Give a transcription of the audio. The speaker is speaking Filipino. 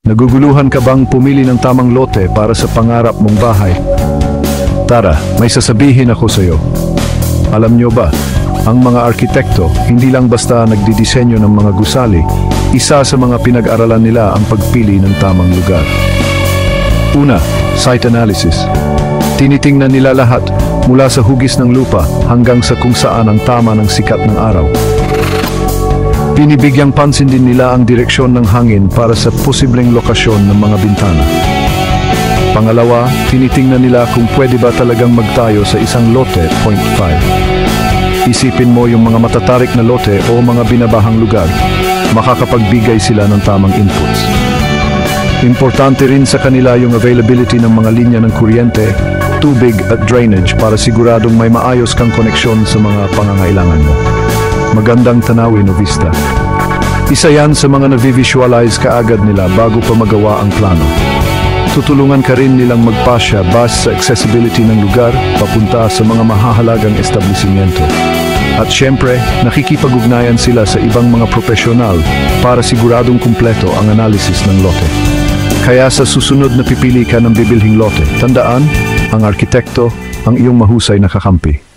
Naguguluhan ka bang pumili ng tamang lote para sa pangarap mong bahay? Tara, may sasabihin ako sa iyo. Alam nyo ba, ang mga arkitekto hindi lang basta nagdidisenyo ng mga gusali, isa sa mga pinag-aralan nila ang pagpili ng tamang lugar. Una, site analysis. Tinitingnan nila lahat, mula sa hugis ng lupa hanggang sa kung saan ang tama ng sikat ng araw. Binibigyang pansin din nila ang direksyon ng hangin para sa posibleng lokasyon ng mga bintana. Pangalawa, tinitingnan nila kung pwede ba talagang magtayo sa isang lote, point 5. Isipin mo yung mga matatarik na lote o mga binabahang lugar, makakapagbigay sila ng tamang inputs. Importante rin sa kanila yung availability ng mga linya ng kuryente, tubig at drainage para siguradong may maayos kang koneksyon sa mga pangangailangan mo. Magandang tanawin o vista. Isa yan sa mga na-visualize kaagad nila bago pa magawa ang plano. Tutulungan ka rin nilang magpasya base sa accessibility ng lugar papunta sa mga mahahalagang establishmento. At syempre, nakikipag-ugnayan sila sa ibang mga profesional para siguradong kumpleto ang analysis ng lote. Kaya sa susunod na pipili ka ng bibilhing lote, tandaan, ang arkitekto ang iyong mahusay na kakampi.